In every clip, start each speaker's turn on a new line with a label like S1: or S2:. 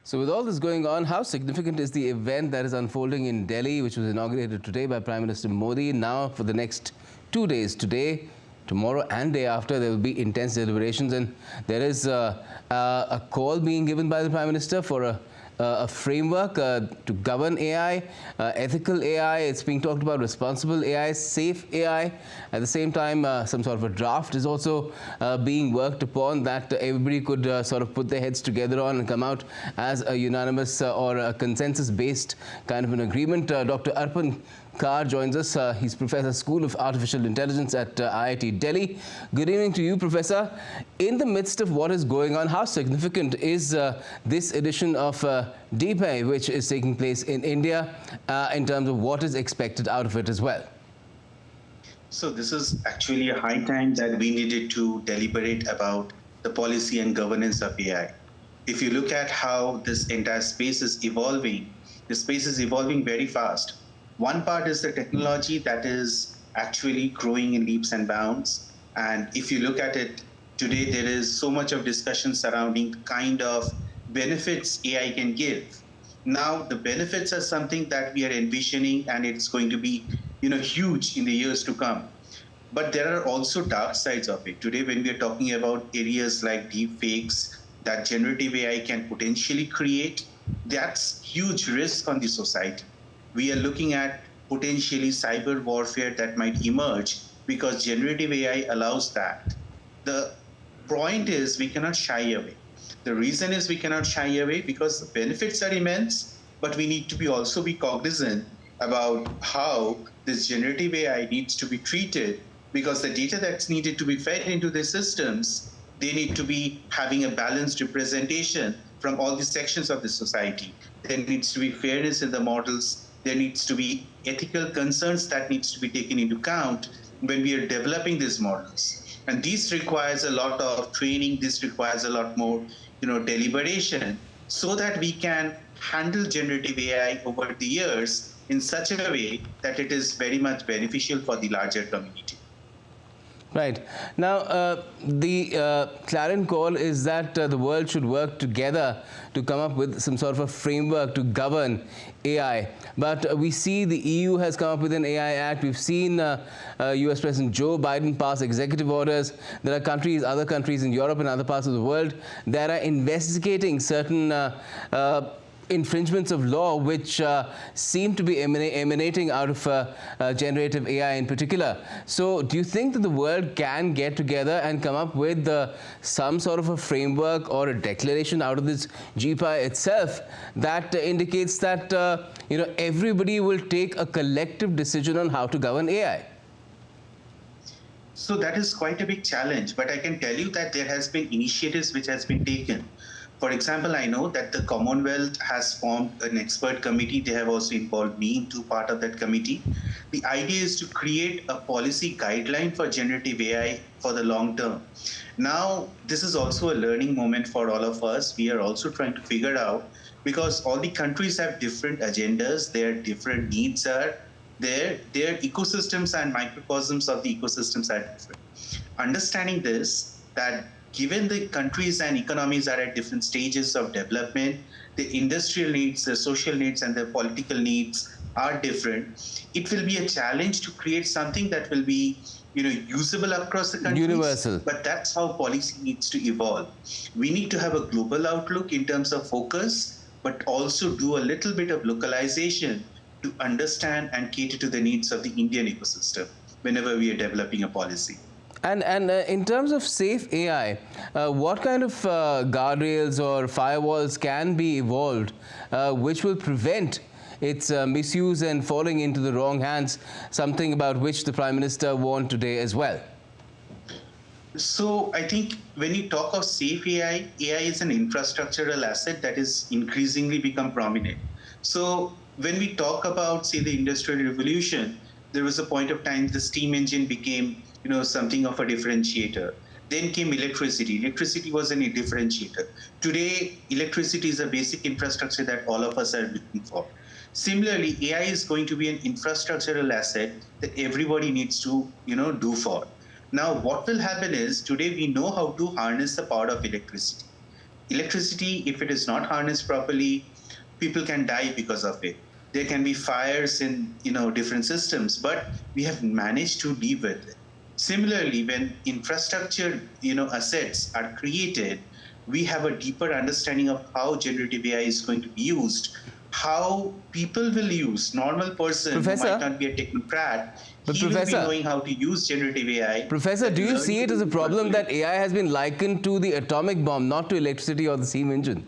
S1: So with all this going on, how significant is the event that is unfolding in Delhi, which was inaugurated today by Prime Minister Modi? Now for the next 2 days, today, tomorrow and day after, there will be intense deliberations, and there is a call being given by the Prime Minister for a framework to govern AI, ethical AI. It's being talked about responsible AI, safe AI. At the same time, some sort of a draft is also being worked upon that everybody could sort of put their heads together on and come out as a unanimous or a consensus-based kind of an agreement. Dr. Arpan joins us. He's Professor, School of Artificial Intelligence at IIT Delhi. Good evening to you, Professor. In the midst of what is going on, how significant is this edition of GPAI, which is taking place in India, in terms of what is expected out of it as well?
S2: So this is actually a high time that we needed to deliberate about the policy and governance of AI. If you look at how this entire space is evolving, the space is evolving very fast. One part is the technology that is actually growing in leaps and bounds. And if you look at it today, there is so much of discussion surrounding the kind of benefits AI can give. Now, the benefits are something that we are envisioning, and it's going to be, huge in the years to come. But there are also dark sides of it. Today, when we are talking about areas like deep fakes that generative AI can potentially create, that's huge risk on the society. We are looking at potentially cyber warfare that might emerge because generative AI allows that. The point is we cannot shy away. The reason is we cannot shy away because the benefits are immense, but we need to be also be cognizant about how this generative AI needs to be treated, because the data that's needed to be fed into the systems, they need to be having a balanced representation from all the sections of the society. There needs to be fairness in the models. There needs to be ethical concerns that needs to be taken into account when we are developing these models. And this requires a lot of training. This requires a lot more, deliberation, so that we can handle generative AI over the years in such a way that it is very much beneficial for the larger community.
S1: Right. Now, the clarion call is that the world should work together to come up with some sort of a framework to govern AI. But we see the EU has come up with an AI Act. We've seen US President Joe Biden pass executive orders. There are countries, other countries in Europe and other parts of the world that are investigating certain infringements of law which seem to be emanating out of generative AI in particular. So do you think that the world can get together and come up with some sort of a framework or a declaration out of this GPAI itself that indicates that everybody will take a collective decision on how to govern AI?
S2: So that is quite a big challenge, but I can tell you that there has been initiatives which has been taken. For example, I know that the Commonwealth has formed an expert committee. They have also involved me into part of that committee. The idea is to create a policy guideline for generative AI for the long term. Now, this is also a learning moment for all of us. We are also trying to figure out, because all the countries have different agendas, their different needs are there, their ecosystems and microcosms of the ecosystems are different. Understanding this, that given the countries and economies are at different stages of development, the industrial needs, the social needs, and the political needs are different. It will be a challenge to create something that will be, usable across the countries.
S1: Universal.
S2: But that's how policy needs to evolve. We need to have a global outlook in terms of focus, but also do a little bit of localization to understand and cater to the needs of the Indian ecosystem whenever we are developing a policy.
S1: And in terms of safe AI, what kind of guardrails or firewalls can be evolved which will prevent its misuse and falling into the wrong hands, something about which the Prime Minister warned today as well?
S2: So I think when you talk of safe AI, AI is an infrastructural asset that is increasingly become prominent. So when we talk about, say, the Industrial Revolution, there was a point of time the steam engine became, something of a differentiator. Then came electricity. Electricity was a differentiator. Today, electricity is a basic infrastructure that all of us are looking for. Similarly, AI is going to be an infrastructural asset that everybody needs to, do for. Now, what will happen is today we know how to harness the power of electricity. electricity, if it is not harnessed properly, people can die because of it. There can be fires in different systems, but we have managed to live with it. Similarly, when infrastructure assets are created, we have a deeper understanding of how generative AI is going to be used, how people will use. Normal person who might
S1: Professor,
S2: not be a technocrat,
S1: but
S2: he will be
S1: Professor,
S2: knowing how to use generative AI.
S1: Professor,
S2: And
S1: do you see
S2: learning
S1: it as a
S2: will be
S1: problem that
S2: calculated.
S1: AI has been likened to the atomic bomb, not to electricity or the steam engine?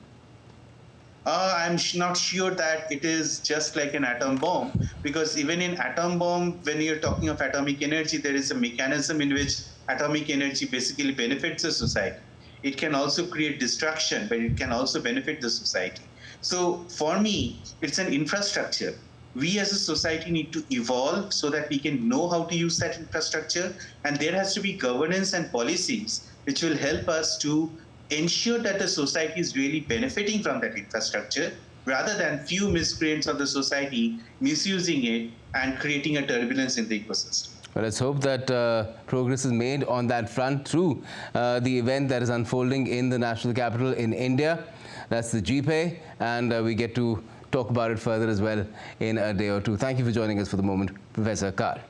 S2: I'm not sure that it is just like an atom bomb, because even in atom bomb, when you're talking of atomic energy, there is a mechanism in which atomic energy basically benefits the society. It can also create destruction, but it can also benefit the society. So for me, it's an infrastructure. We as a society need to evolve so that we can know how to use that infrastructure. And there has to be governance and policies which will help us to ensure that the society is really benefiting from that infrastructure, rather than few miscreants of the society misusing it and creating a turbulence in the ecosystem.
S1: Well, let's hope that progress is made on that front through the event that is unfolding in the national capital in India. That's the GPAI, and we get to talk about it further as well in a day or two. Thank you for joining us for the moment, Professor Kar.